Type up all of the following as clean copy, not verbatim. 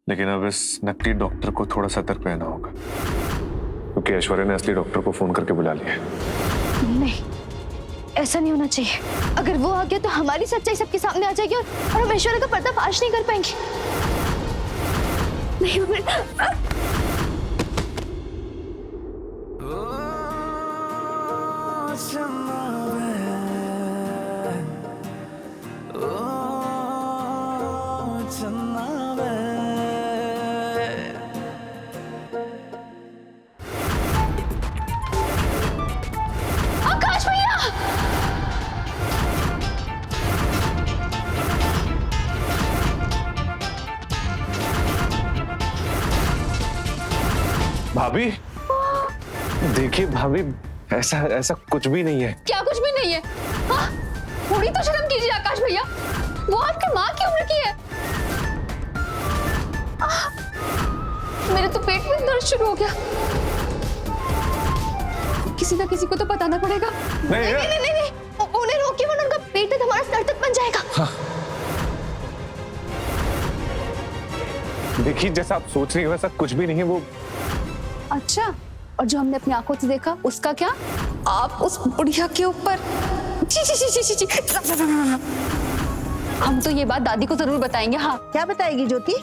लेकिन अब इस नकली डॉक्टर को थोड़ा सतर्क रहना होगा, क्योंकि ऐश्वर्या ने असली डॉक्टर को फोन करके बुला लिया है। नहीं, ऐसा नहीं होना चाहिए। अगर वो आ गया तो हमारी सच्चाई सबके सामने आ जाएगी और हम ऐश्वर्या का पर्दाफाश नहीं कर पाएंगे। नहीं आकाश भैया, भाभी देखिए, भाभी ऐसा ऐसा कुछ भी नहीं है। क्या कुछ भी नहीं है? हाँ, थोड़ी तो शर्म कीजिए आकाश भैया, वो आपकी माँ की उम्र की है। मेरे तो पेट में दर्द शुरू हो गया। किसी ना किसी को तो बताना पड़ेगा। नहीं नहीं नहीं, नहीं। उन्हें रोकिए वरना उनका पेट हमारा सर तक बन जाएगा। हाँ। देखिए, जैसा आप सोच रही हो वैसा कुछ भी नहीं है। वो अच्छा, और जो हमने अपनी आंखों से देखा उसका क्या? आप उस बुढ़िया के ऊपर हम तो ये बात दादी को जरूर बताएंगे। हाँ, क्या बताएगी ज्योति?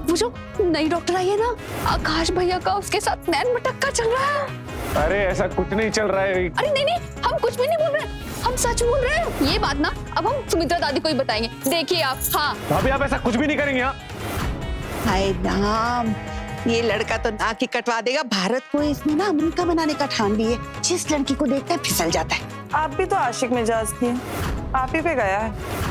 वो जो नई डॉक्टर आई है ना, आकाश भैया का उसके साथ नैन मटक्का चल रहा है। अरे ऐसा कुछ नहीं चल रहा है। अरे नहीं नहीं, हम कुछ भी नहीं बोल रहे, हम सच बोल रहे हैं। ये बात ना अब हम सुमित्रा दादी को ही बताएंगे। देखिए आप। हाँ भाभी, आप ऐसा कुछ भी नहीं करेंगे। हाँ, हाय राम, ये लड़का तो नाक ही कटवा देगा। भारत को इसने ना अमेरिका बनाने का ठान लिया है। जिस लड़की को देखता है फिसल जाता है। आप भी तो आशिक मिजाज की हैं, आप ही पे गया है।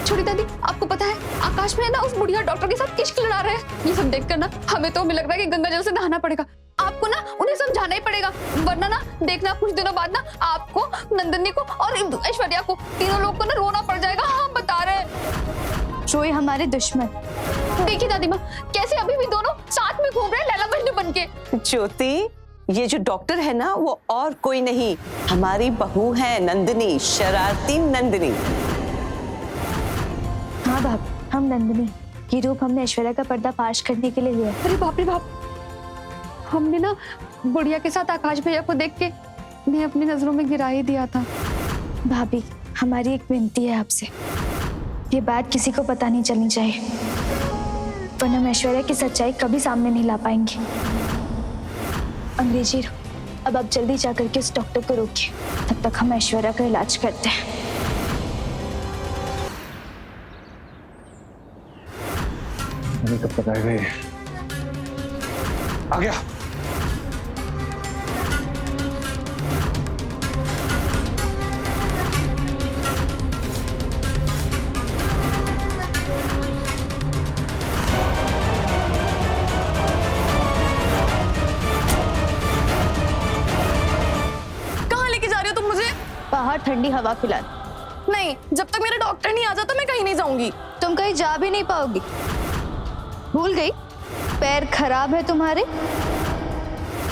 छोटी दादी, आपको पता है आकाश में ना उस बुढ़िया डॉक्टर के साथ इश्क लड़ा रहे हैं। ये सब देखकर ना हमें लग रहा है कि गंगा जल से नहाना पड़ेगा। आपको ना उन्हें समझाना ही पड़ेगा, वरना ना देखना कुछ दिनों बाद ना आपको, नंदिनी को और ऐश्वर्या को, तीनों लोग को ना रोना पड़ जाएगा। हाँ, बता रहे हैं। जो ये हमारे दुश्मन। देखिए दादी माँ, कैसे अभी भी दोनों साथ में घूम रहे हैं लैला मजनू बनके। ज्योति, ये जो डॉक्टर है ना वो और कोई नहीं, हमारी बहू है नंदिनी, शरारती नंदिनी। हाँ बाप, हम नंदिनी ये रूप हमने ऐश्वर्या का पर्दाफाश करने के लिए लिया। अरे बाप रे बाप, हमने ना बुढ़िया के साथ आकाश भैया को देख के मैं अपनी नजरों में गिरा ही दिया था। भाभी, हमारी एक विनती है आपसे, ये बात किसी को पता नहीं चलनी चाहिए, वरना हम ऐश्वर्या की सच्चाई कभी सामने नहीं ला पाएंगे। अंग्रेजी, अब आप जल्दी जाकर के उस डॉक्टर को रोकिए, तब तक हम ऐश्वर्या का इलाज करते हैं। हमें कब तक आएगा ये? आ गया। कहाँ लेके जा रही हो तुम मुझे? बाहर ठंडी हवा खिला। नहीं, जब तक मेरा डॉक्टर नहीं आ जाता मैं कहीं नहीं जाऊंगी। तुम कहीं जा भी नहीं पाओगी। भूल गई, पैर खराब है तुम्हारे,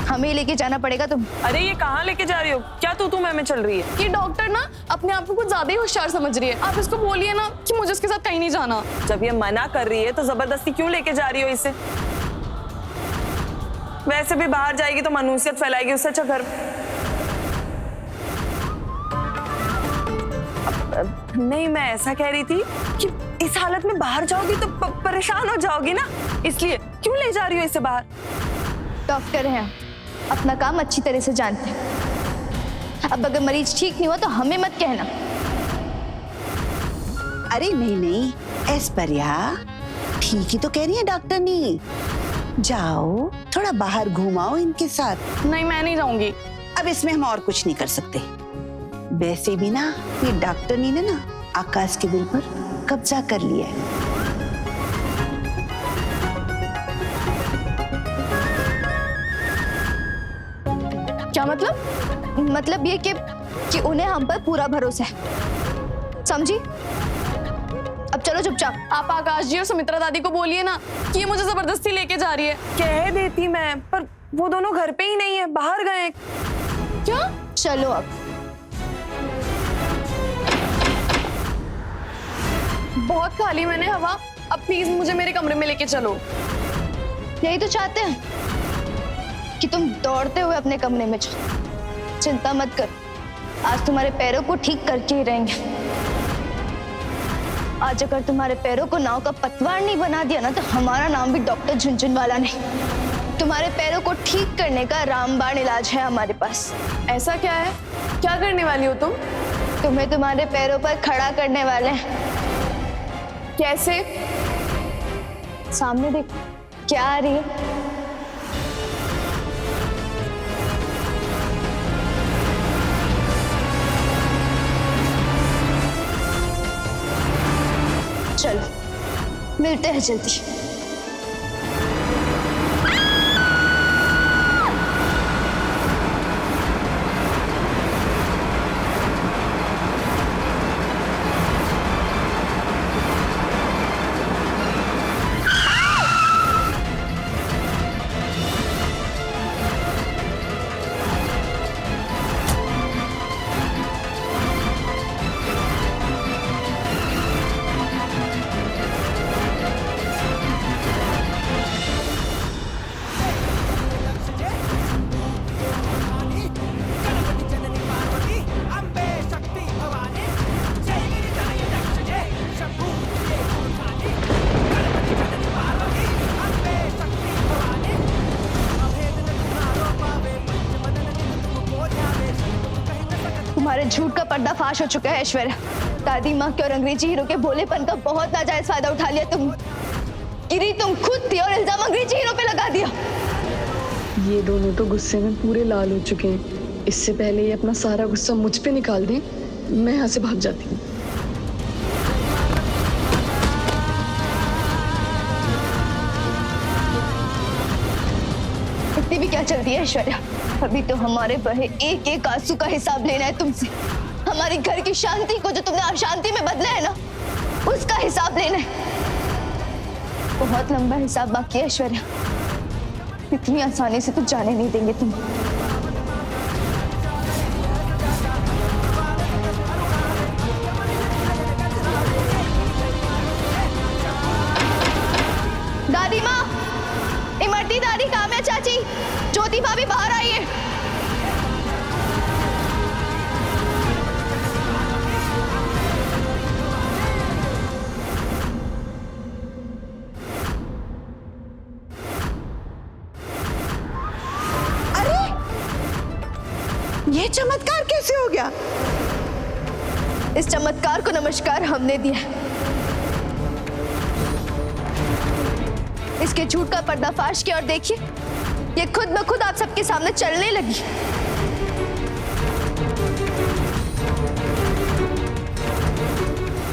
हमें लेके जाना पड़ेगा। तुम अरे ये कहाँ लेके जा रही हो? क्या तू मैं चल रही है? ये डॉक्टर ना अपने आप को कुछ ज्यादा ही होशियार समझ रही है। आप इसको बोलिए ना कि मुझे उसके साथ कहीं नहीं जाना। जब ये मना कर रही है तो जबरदस्ती क्यों लेके जा रही हो इसे? वैसे भी बाहर जाएगी तो मनुष्यत फैलाएगी, उससे अच्छा घर। नहीं, मैं ऐसा कह रही थी कि इस हालत में बाहर जाओगी तो परेशान हो जाओगी ना, इसलिए क्यों ले जा रही हो इसे बाहर? डॉक्टर हैं, अपना काम अच्छी तरह से जानते हैं। अब अगर मरीज ठीक नहीं हुआ तो हमें मत कहना। अरे नहीं नहीं ऐश्वर्या, ठीक ही तो कह रही है डॉक्टर नी। जाओ थोड़ा बाहर घुमाओ इनके साथ। नहीं, मैं नहीं जाऊंगी। अब इसमें हम और कुछ नहीं कर सकते। वैसे भी ना ये डॉक्टर नी ने ना आकाश के दिल पर कब्जा कर लिया है। क्या मतलब? मतलब ये कि उन्हें हम पर पूरा भरोसा है, समझी? अब चलो चुपचाप। आप आकाश जी और सुमित्रा दादी को बोलिए ना कि ये मुझे जबरदस्ती लेके जा रही है। कह देती मैं, पर वो दोनों घर पे ही नहीं है, बाहर गए। क्या? चलो अब बहुत खा ली मैंने हवा। अब प्लीज मुझे मेरे कमरे में लेके चलो। यही तो चाहते हैं कि तुम दौड़ते हुए अपने कमरे में जाओ। चिंता मत कर, आज तुम्हारे पैरों को ठीक करके ही रहेंगे। आज अगर तुम्हारे पैरों को नाव का पतवार नहीं बना दिया ना, तो हमारा नाम भी डॉक्टर झुनझुनवाला नहीं। तुम्हारे पैरों को ठीक करने का रामबाण इलाज है हमारे पास। ऐसा क्या है? क्या करने वाली हो तुम? तुम्हें तुम्हारे पैरों पर खड़ा करने वाले हैं। कैसे? सामने देखो, क्या आ रही है? चलो मिलते हैं जल्दी। तुम्हारे झूठ का पर्दाफाश हो चुका है ऐश्वर्या। दादी माँ के और अंग्रेजी हीरो के भोलेपन का बहुत नाजायज फायदा उठा लिया तुम। गिरी तुम खुद थी और इल्जाम अंग्रेजी हीरो पे लगा दिया। ये दोनों तो गुस्से में पूरे लाल हो चुके हैं। इससे पहले ये अपना सारा गुस्सा मुझ पे निकाल दें, मैं यहाँ से भाग जाती हूँ। इतनी भी क्या चलती है ऐश्वर्या? अभी तो हमारे बहे एक एक आंसू का हिसाब लेना है तुमसे। हमारी घर की शांति को जो तुमने अशांति में बदला है ना, उसका हिसाब लेना है। बहुत लंबा हिसाब बाकी है ऐश्वर्या। इतनी आसानी से तो जाने नहीं देंगे तुम। दादी माँ, इमरती दादी, काम्या चाची, ज्योति भाभी बाहर आइए। अरे ये चमत्कार कैसे हो गया? इस चमत्कार को नमस्कार हमने दिया। इसके झूठ का पर्दाफाश किया और देखिए, ये खुद ब खुद आप सबके सामने चलने लगी।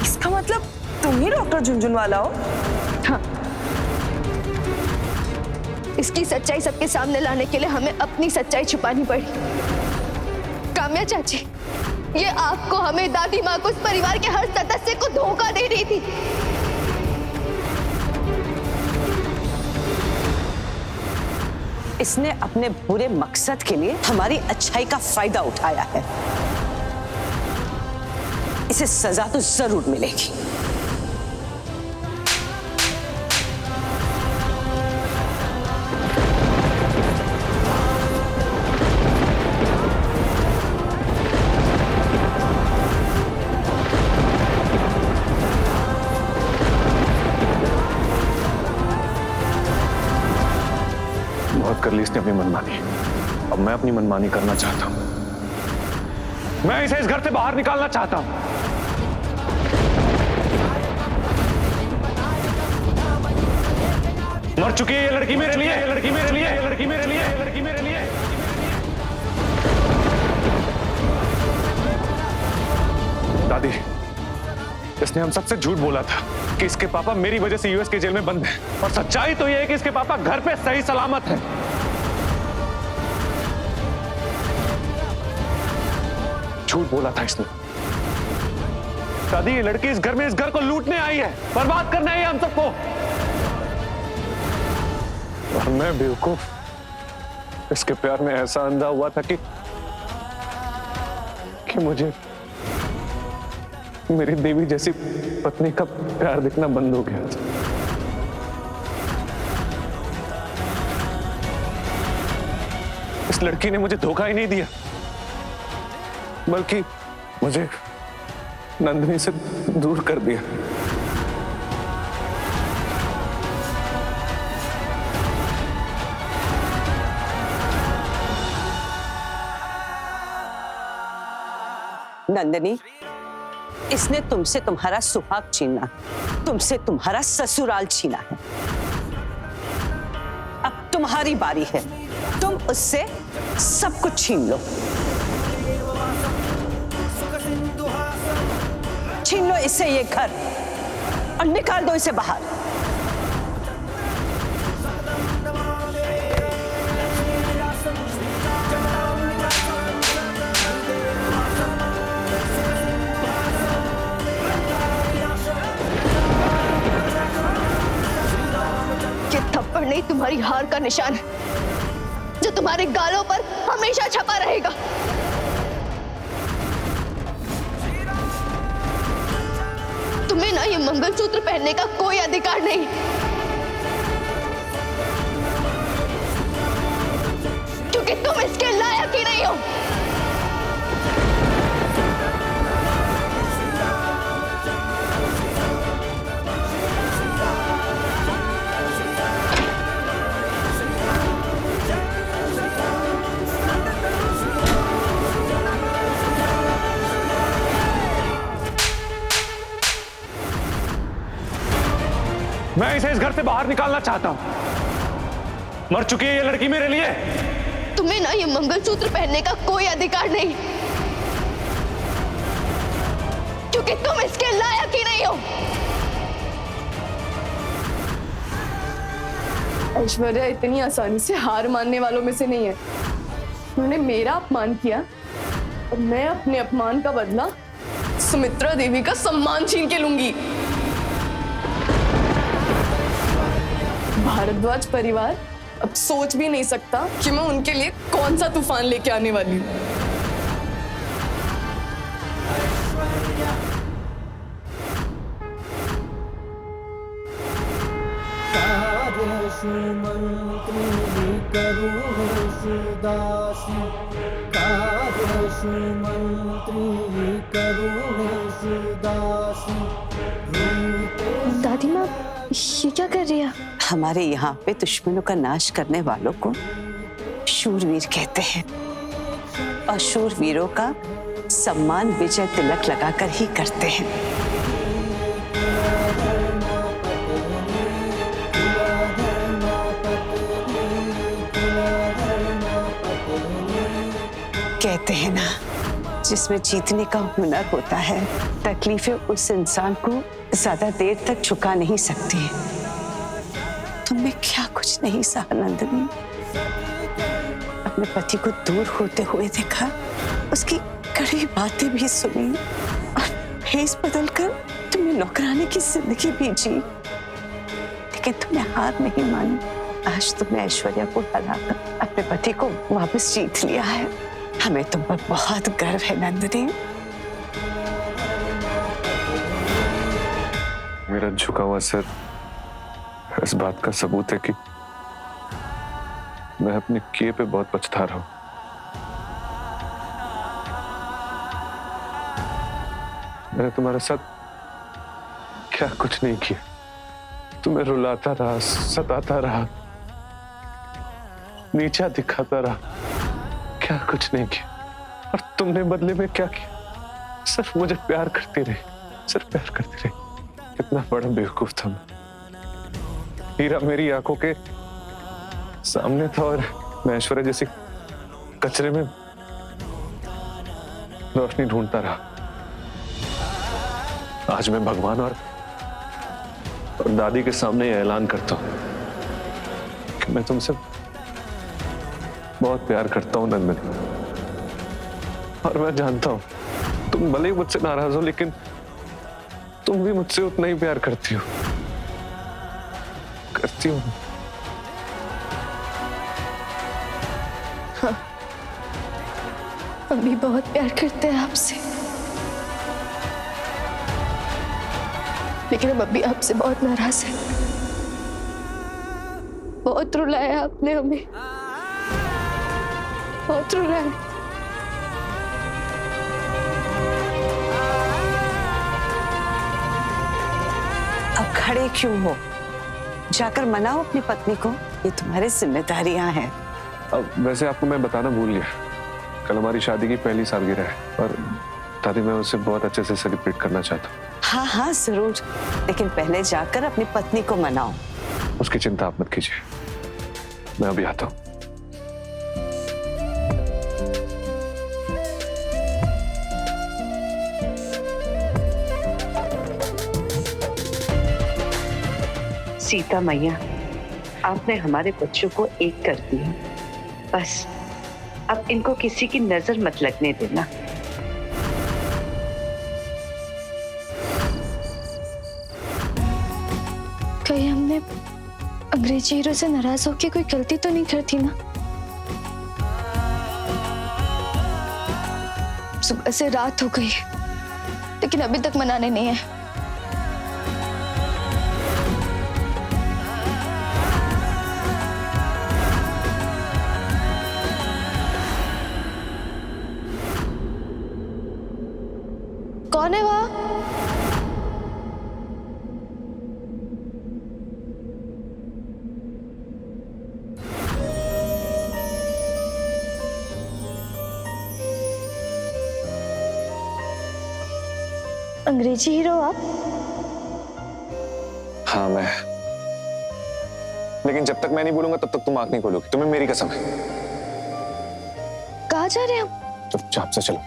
इसका मतलब तुम ही डॉक्टर झुनझुनवाला हो? हाँ, इसकी सच्चाई सबके सामने लाने के लिए हमें अपनी सच्चाई छुपानी पड़ी। काम्या चाची, ये आपको, हमें, दादी माँ को, इस परिवार के हर सदस्य को धोखा दे रही थी। इसने अपने बुरे मकसद के लिए हमारी अच्छाई का फायदा उठाया है। इसे सजा तो जरूर मिलेगी। बहुत कर ली इसने अपनी मनमानी। अब मैं अपनी मनमानी करना चाहता हूं। मैं इसे इस घर से बाहर निकालना चाहता हूं। मर चुकी है ये लड़की मेरे लिए, ये लड़की मेरे लिए, ये लड़की मेरे लिए, ये लड़की मेरे लिए। दादी, इसने हम सबसे झूठ बोला था कि इसके पापा मेरी वजह से यूएस के जेल में बंद हैं, और सच्चाई तो यह है कि इसके पापा घर पे सही सलामत हैं। झूठ बोला था इसने। दादी, ये लड़की इस घर में, इस घर को लूटने आई है, बर्बाद करने आई है हम सबको। और मैं बेवकूफ इसके प्यार में ऐसा अंधा हुआ था कि मेरी देवी जैसी पत्नी का प्यार दिखना बंद हो गया था। इस लड़की ने मुझे धोखा ही नहीं दिया, बल्कि मुझे नंदिनी से दूर कर दिया। नंदिनी, इसने तुमसे तुम्हारा सुहाग छीना, तुमसे तुम्हारा ससुराल छीना है। अब तुम्हारी बारी है, तुम उससे सब कुछ छीन लो। छीन लो इससे ये घर और निकाल दो इसे बाहर। ये थप्पड़ नहीं तुम्हारी हार का निशान है, जो तुम्हारे गालों पर हमेशा छपा रहेगा। तुम्हें ना ये मंगलसूत्र पहनने का कोई अधिकार नहीं, क्योंकि तुम इसके लायक ही नहीं हो। मैं इसे इस घर से बाहर निकालना चाहता हूं। मर चुकी है ये लड़की मेरे लिए। तुम्हें ना ये मंगलसूत्र पहनने का कोई अधिकार नहीं, क्योंकि तुम इसके लायक ही नहीं हो। ऐश्वर्या इतनी आसानी से हार मानने वालों में से नहीं है। उन्होंने मेरा अपमान किया और मैं अपने अपमान का बदला सुमित्रा देवी का सम्मान छीन के लूंगी। भारद्वाज परिवार अब सोच भी नहीं सकता कि मैं उनके लिए कौन सा तूफान लेके आने वाली हूँ। दादी माँ, ये क्या कर रही है? हमारे यहाँ पे दुश्मनों का नाश करने वालों को शूरवीर कहते हैं और शूरवीरों का सम्मान विजय तिलक लगाकर ही करते हैं। कहते हैं ना, जिसमें जीतने का हुनर होता है, तकलीफें उस इंसान को ज्यादा देर तक झुका नहीं सकती। तुमने क्या कुछ नहीं सहा नंदिनी। अपने पति को दूर होते हुए देखा, उसकी कड़ी बातें भी सुनी और भेष बदलकर तुमने नौकरानी की जिंदगी भी जी, लेकिन तुमने हार नहीं मानी। आज तुमने ऐश्वर्या को हराकर अपने पति को वापस जीत लिया है। हमें तुम पर बहुत गर्व है नंदिनी। मेरा झुका हुआ सर इस बात का सबूत है कि मैं अपने किए पे बहुत पछता रहा हूं। मैंने तुम्हारे साथ क्या कुछ नहीं किया। तुम्हें रुलाता रहा, सताता रहा, नीचा दिखाता रहा, क्या कुछ नहीं किया। और तुमने बदले में क्या किया? सिर्फ मुझे प्यार करती रही, सिर्फ प्यार करती रही। कितना बड़ा बेवकूफ था मैं। हीरा मेरी आंखों के सामने था और मैं ऐश्वर्या जैसी कचरे में रोशनी ढूंढता रहा। आज मैं भगवान और दादी के सामने ये ऐलान करता हूं कि मैं तुमसे बहुत प्यार करता हूं नंदिनी। और मैं जानता हूं तुम भले ही मुझसे नाराज हो, लेकिन तुम भी मुझसे उतना ही प्यार करती हो। करती हो। हाँ, हम भी बहुत प्यार करते हैं आपसे। लेकिन हम अभी आपसे बहुत नाराज हैं। बहुत रुलाया आपने हमें, बहुत रुलाया। अब खड़े क्यों हो? जाकर मनाओ अपनी पत्नी को, ये तुम्हारी जिम्मेदारियां हैं। अब वैसे आपको मैं बताना भूल गया, कल हमारी शादी की पहली सालगिरह है और दादी मैं उसे बहुत अच्छे से सेलिब्रेट करना चाहता हूँ। हाँ हाँ जरूर, लेकिन पहले जाकर अपनी पत्नी को मनाओ। उसकी चिंता आप मत कीजिए, मैं अभी आता हूँ। सीता मैया, आपने हमारे बच्चों को एक कर दिया, बस अब इनको किसी की नजर मत लगने देना। कहीं हमने अंग्रेजी हीरो से नाराज होकर कोई गलती तो नहीं करती ना? सुबह से रात हो गई लेकिन अभी तक मनाने नहीं है। कौन है वहाँ? अंग्रेजी हीरो आप? हाँ मैं, लेकिन जब तक मैं नहीं बोलूंगा तब तक तुम आंख नहीं खोलोगी, तुम्हें मेरी कसम है। कहाँ जा रहे हैं हम? चुपचाप से चलो।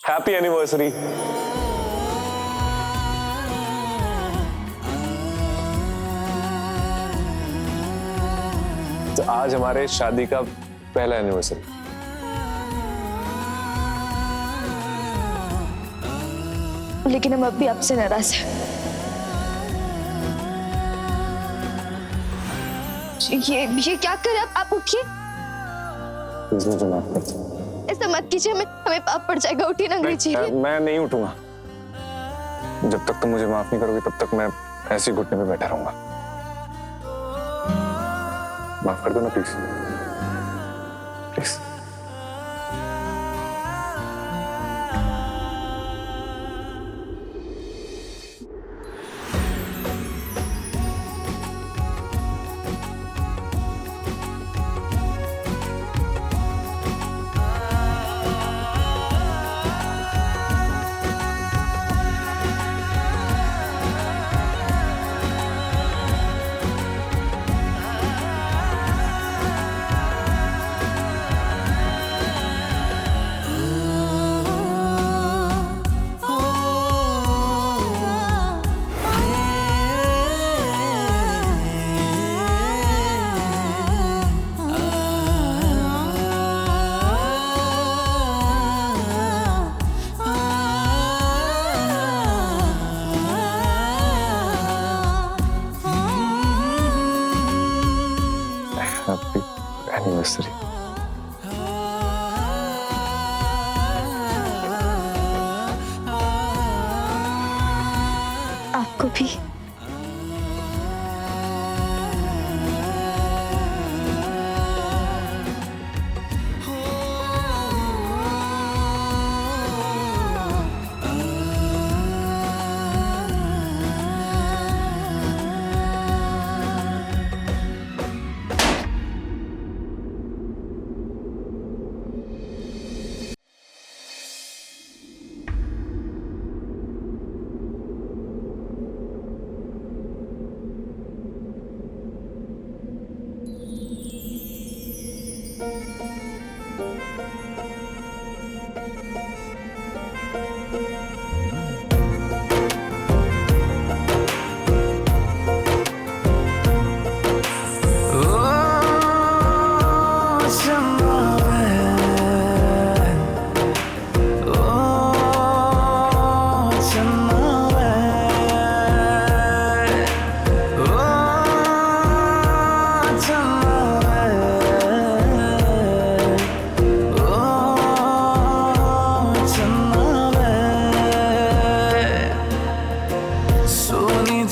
Happy anniversary. तो आज हमारे शादी का पहला एनिवर्सरी। लेकिन हम अब भी आपसे नाराज हैं। ये क्या कर रहे आप उठिए। मुझे माफ कर दो। ऐसा मत कीजिए, हमें पाप पड़ जाएगा। उठिए ना अंग्रेजी। मैं नहीं उठूंगा, जब तक तुम मुझे माफ नहीं करोगे तब तक मैं ऐसे ही घुटने पे बैठा रहूंगा। माफ कर दो ना प्लीज, प्लीज। Happy anniversary. आपको भी।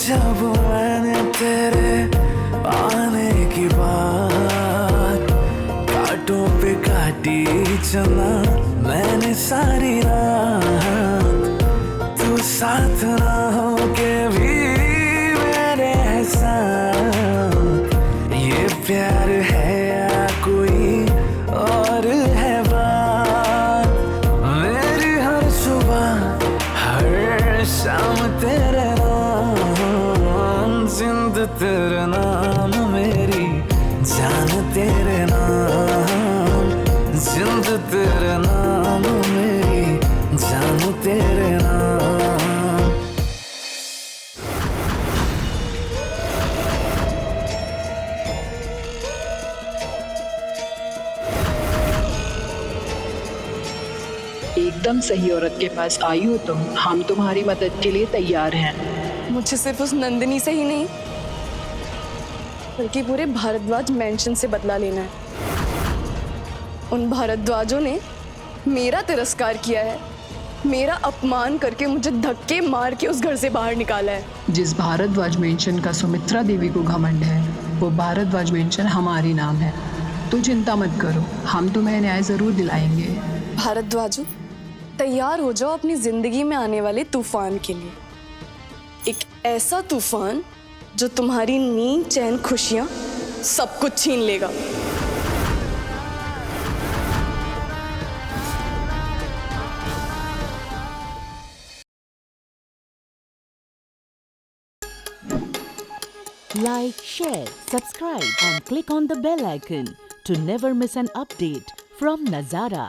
जब मैंने तेरे आने की बात कांटों पे काटी चला मैंने सारी रात, तू साथ ना हो के भी मेरे एहसास, ये प्यार है या कोई और है बात, मेरी हर सुबह हर शाम तेरे नाम, जिंद तेरे नाम मेरी जान तेरे नाम, जिंद तेरे नाम मेरी जान तेरे नाम। एकदम सही औरत के पास आई हो तुम। हम तुम्हारी मदद के लिए तैयार हैं। मुझे सिर्फ उस नंदिनी से ही नहीं बल्कि पूरे भारद्वाज मेंशन से बदला लेना है। उन भारद्वाजों ने मेरा तिरस्कार किया है, मेरा अपमान करके मुझे धक्के मार के उस घर से बाहर निकाला है। जिस भारद्वाज मेंशन का सुमित्रा देवी को घमंड है वो भारद्वाज मेंशन हमारी नाम है। तो चिंता मत करो, हम तुम्हें न्याय जरूर दिलाएंगे। भारद्वाजों, तैयार हो जाओ अपनी जिंदगी में आने वाले तूफान के लिए। एक ऐसा तूफान जो तुम्हारी नींद, चैन, खुशियां सब कुछ छीन लेगा। Like, share, subscribe and click on the bell icon to never miss an update from Nazara.